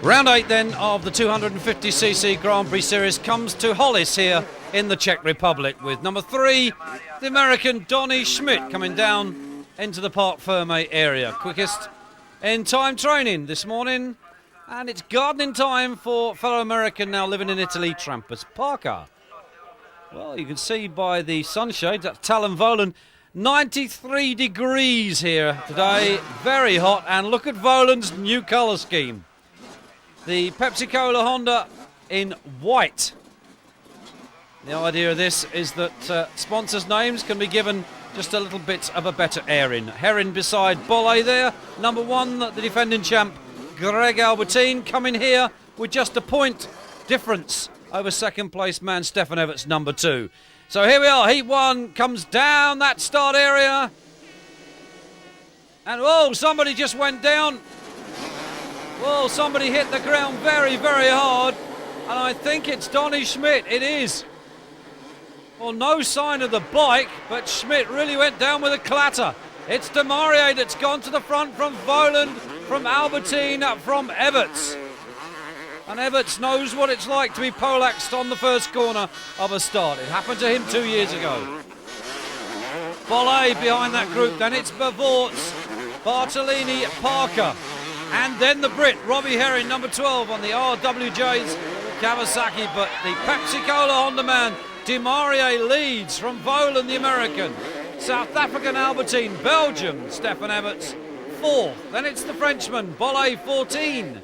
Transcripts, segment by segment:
Round 8 then of the 250cc Grand Prix Series comes to Hollis here in the Czech Republic with number 3, the American Donny Schmidt, coming down into the Parc Fermé area. Quickest in time training this morning, and it's gardening time for fellow American now living in Italy, Trampas Parker. Well, you can see by the sunshade, that's Tallon VOHLAND. 93 degrees here today, very hot, and look at VOHLAND's new colour scheme. The Pepsi-Cola Honda in white. The idea of this is that sponsors' names can be given just a little bit of a better airing. Herring beside Bolle there. Number 1, the defending champ, Greg Albertijn, coming here with just a point difference over second place man Stefan EVERTS, number 2. So here we are, heat 1 comes down that start area. And oh, somebody just went down. Well, somebody hit the ground very, very hard. And I think it's Donny Schmidt, it is. Well, no sign of the bike, but Schmidt really went down with a clatter. It's DEMARIA that's gone to the front from VOHLAND, from Albertijn, from EVERTS. And EVERTS knows what it's like to be poleaxed on the first corner of a start. It happened to him 2 years ago. Bolle behind that group, then it's BERVOETS, Bartolini, Parker. And then the Brit, Robbie Herring, number 12 on the RWJ's Kawasaki. But the Pepsi-Cola Honda man, DEMARIA, leads from VOHLAND, the American. South African Albertijn, Belgium, Stefan EVERTS, 4th. Then it's the Frenchman, Bolle, 14.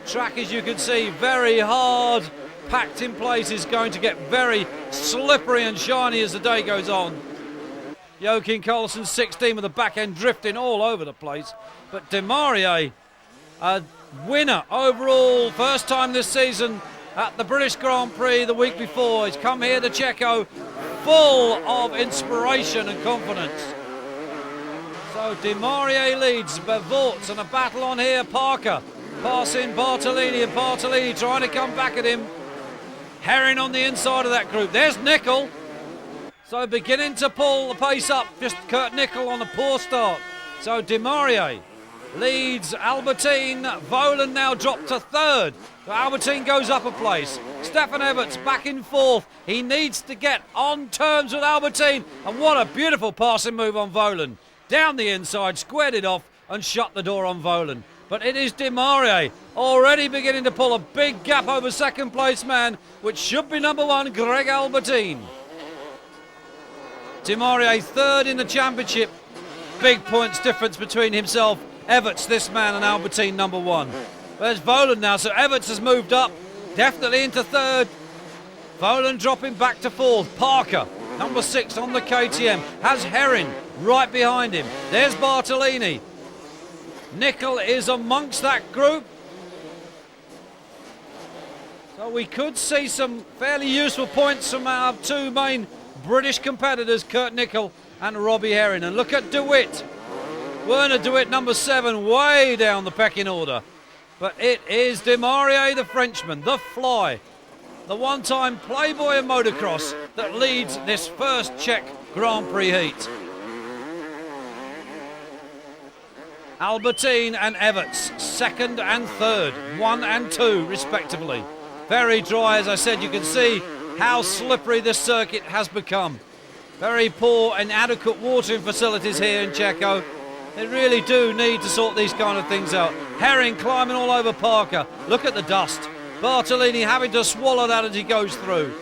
Track, as you can see, very hard, packed in places, going to get very slippery and shiny as the day goes on. Joachim Carlsen, 16, with the back end drifting all over the place. But DEMARIA, a winner overall, first time this season at the British Grand Prix the week before. He's come here to Checo full of inspiration and confidence. So DEMARIA leads, BERVOETS, and a battle on here, Parker passing Bartolini, and Bartolini trying to come back at him. Herring on the inside of that group. There's Nickel. So beginning to pull the pace up, just Kurt Nickel on a poor start. So DEMARIA leads Albertijn. VOHLAND now dropped to 3rd. So Albertijn goes up a place. Stefan EVERTS back in 4th. He needs to get on terms with Albertijn. And what a beautiful passing move on VOHLAND. Down the inside, squared it off and shut the door on VOHLAND. But it is DEMARIA already beginning to pull a big gap over second place man, which should be number 1, Greg Albertijn. DEMARIA 3rd in the championship. Big points difference between himself, EVERTS, this man, and Albertijn, number 1. There's VOHLAND now, so EVERTS has moved up, definitely into 3rd. VOHLAND dropping back to 4th. Parker, number 6 on the KTM, has Herring right behind him. There's Bartolini. Nickel is amongst that group. So we could see some fairly useful points from our 2 main British competitors, Kurt Nickel and Robbie Herring. And look at DeWitt. Werner DeWitt, number 7, way down the pecking order. But it is DEMARIA, the Frenchman, the Fly, the one-time playboy of motocross, that leads this first Czech Grand Prix heat. Albertijn and EVERTS, 2nd and 3rd, 1 and 2 respectively. Very dry, as I said. You can see how slippery this circuit has become. Very poor and inadequate watering facilities here in Checo. They really do need to sort these kind of things out. Herring climbing all over Parker. Look at the dust. Bartolini having to swallow that as he goes through.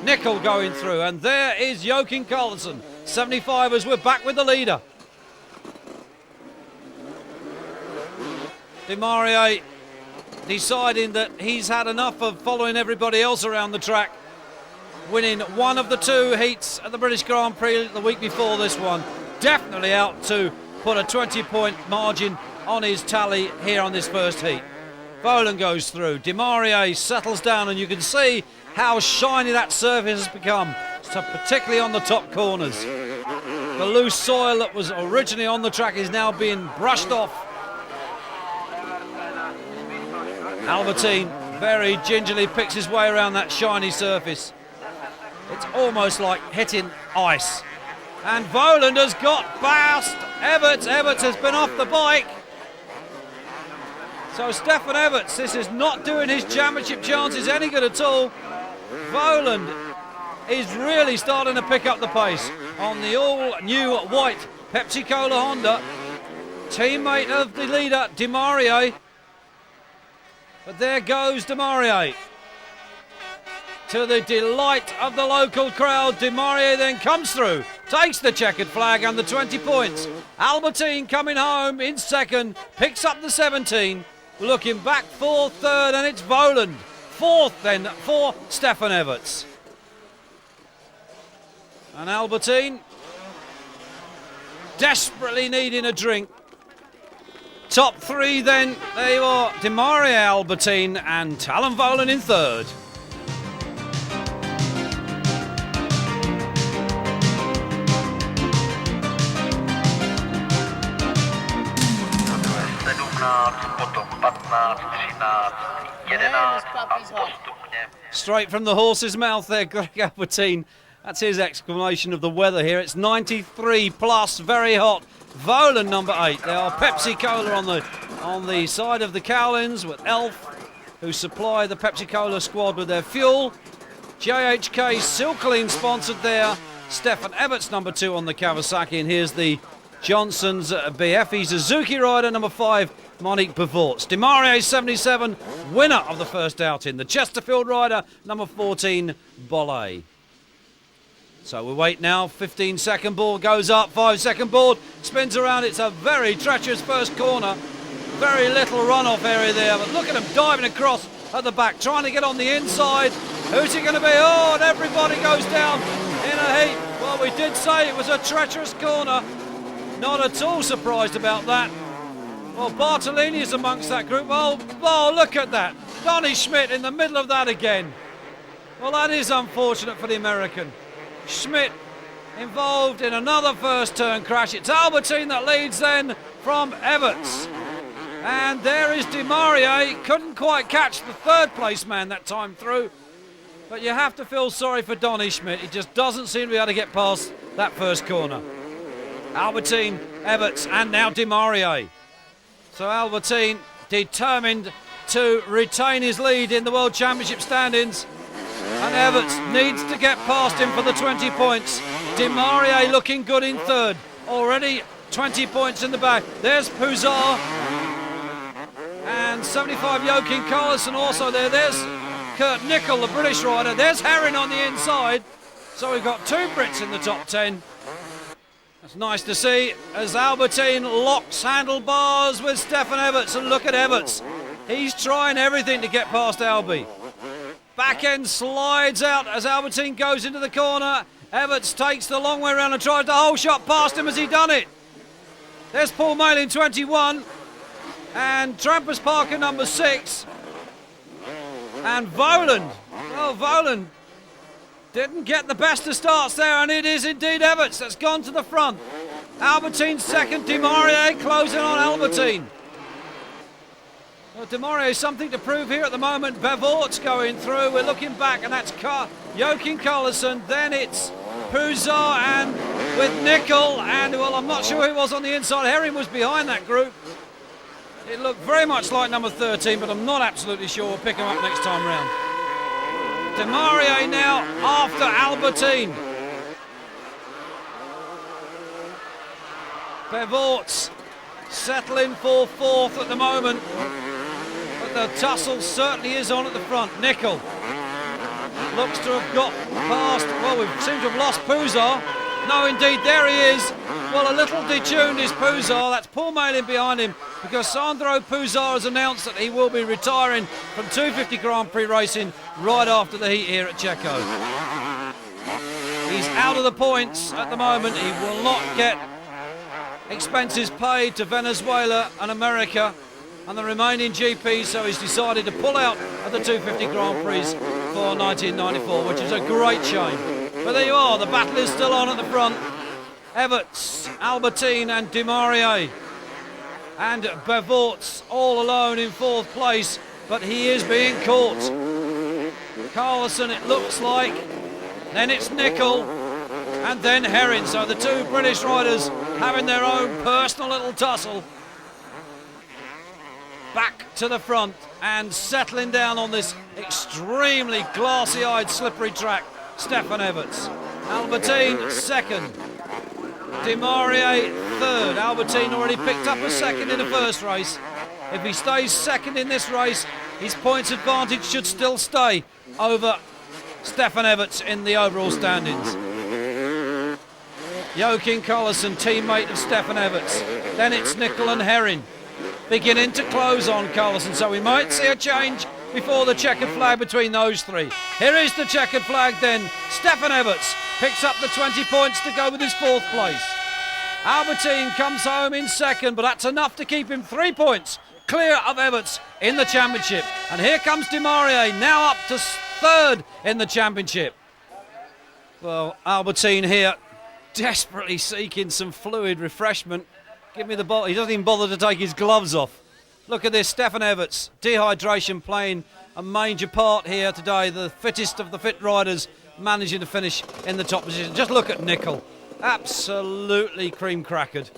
Nickel going through, and there is Joachim Carlsen, 75, as we're back with the leader. DEMARIA deciding that he's had enough of following everybody else around the track, winning one of the 2 heats at the British Grand Prix the week before this one. Definitely out to put a 20-point margin on his tally here on this first heat. VOHLAND goes through. DEMARIA settles down, and you can see how shiny that surface has become, so particularly on the top corners. The loose soil that was originally on the track is now being brushed off. Albertijn very gingerly picks his way around that shiny surface. It's almost like hitting ice. And VOHLAND has got past EVERTS. EVERTS has been off the bike. So Stefan Everts, this is not doing his championship chances any good at all. Vohland is really starting to pick up the pace on the all-new white Pepsi-Cola Honda. Teammate of the leader, DeMaria. But there goes DeMaria. To the delight of the local crowd, DeMaria then comes through, takes the checkered flag and the 20 points. Albertijn coming home in second, picks up the 17. Looking back for third, and it's Vohland. Fourth then for Stefan Everts. And Albertijn desperately needing a drink. Top three then, there you are, DeMaria, Albertijn and Tallon VOHLAND in third. Straight from the horse's mouth there, Greg Albertijn. That's his exclamation of the weather here. It's 93 plus, very hot. Vohland number 8. There are Pepsi Cola on the side of the Cowlins with Elf, who supply the Pepsi Cola squad with their fuel. JHK Silkline sponsored there. Stefan Everts number 2 on the Kawasaki, and here's the Johnson's BFE Suzuki rider number 5, Marnicq BERVOETS. DeMaria 77, winner of the first outing. The Chesterfield rider number 14, Bolle. So we wait now, 15-second board goes up, 5-second board spins around. It's a very treacherous first corner. Very little runoff area there, but look at him diving across at the back, trying to get on the inside. Who's he going to be? Oh, and everybody goes down in a heap. Well, we did say it was a treacherous corner. Not at all surprised about that. Well, Bartolini is amongst that group. Oh, look at that. Donny Schmidt in the middle of that again. Well, that is unfortunate for the American. Schmidt involved in another first turn crash. It's Albertijn that leads then from Everts. And there is DeMaria. He couldn't quite catch the third place man that time through. But you have to feel sorry for Donny Schmidt. He just doesn't seem to be able to get past that first corner. Albertijn, Everts, and now DeMaria. So Albertijn determined to retain his lead in the World Championship standings. And Everts needs to get past him for the 20 points. DeMaria looking good in third. Already 20 points in the bag. There's Puzar. And 75 Joachim Carlson also there. There's Kurt Nickel, the British rider. There's Herring on the inside. So we've got 2 Brits in the top 10. That's nice to see as Albertijn locks handlebars with Stefan Everts. And look at Everts. He's trying everything to get past Albie. Back end slides out as Albertijn goes into the corner. Everts takes the long way around and tries the whole shot past him. Has he done it? There's Paul Malin 21 and Trampers Parker number 6. And Vohland. Well, Vohland didn't get the best of starts there, and it is indeed Everts that's gone to the front. Albertijn second, DeMaria closing on Albertijn. Well, DeMaria has something to prove here at the moment. BERVOETS going through. We're looking back, and that's Joachim Carlson. Then it's Puzar and with Nickel. And, well, I'm not sure who was on the inside. Herring was behind that group. It looked very much like number 13, but I'm not absolutely sure. We'll pick him up next time round. DeMaria now after Albertijn. BERVOETS settling for fourth at the moment. The tussle certainly is on at the front. Nickel looks to have got past. Well, we seem to have lost Puzar. No, indeed, there he is. Well, a little detuned is Puzar. That's Paul Malin behind him because Sandro Puzar has announced that he will be retiring from 250 Grand Prix racing right after the heat here at Checo. He's out of the points at the moment. He will not get expenses paid to Venezuela and America and the remaining GP, so he's decided to pull out of the 250 Grand Prix for 1994, which is a great shame. But there you are, the battle is still on at the front. Everts, Albertijn and DeMaria. And BERVOETS all alone in fourth place, but he is being caught. Carlson, it looks like. Then it's Nickel. And then Herring. So the 2 British riders having their own personal little tussle. back to the front and settling down on this extremely glassy-eyed, slippery track, Stefan Everts. Albertijn second. DeMaria third. Albertijn already picked up a second in the first race. If he stays second in this race, his points advantage should still stay over Stefan Everts in the overall standings. Joachim Carlsen, teammate of Stefan Everts. Then it's Nickel and Herring beginning to close on Carlsen, so we might see a change before the checkered flag between those three. Here is the checkered flag then. Stefan Everts picks up the 20 points to go with his fourth place. Albertijn comes home in second, but that's enough to keep him 3 points clear of Everts in the championship. And here comes DeMaria, now up to third in the championship. Well, Albertijn here desperately seeking some fluid refreshment. Give me the bottle. He doesn't even bother to take his gloves off. Look at this, Stefan Everts. Dehydration playing a major part here today. The fittest of the fit riders managing to finish in the top position. Just look at Nickel. Absolutely cream crackered.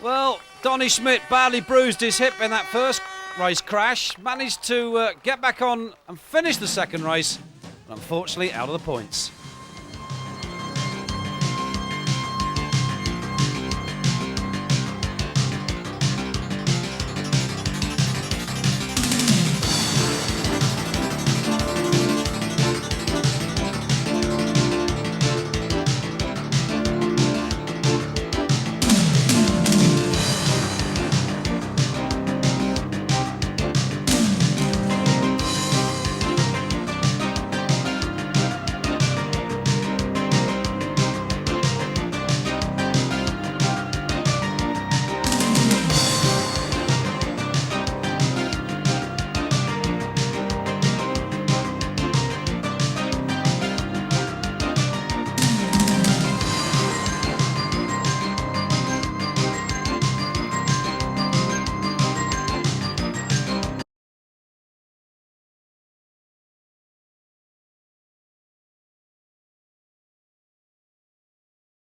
Well, Donny Schmidt badly bruised his hip in that first race crash. Managed to get back on and finish the second race. But unfortunately out of the points.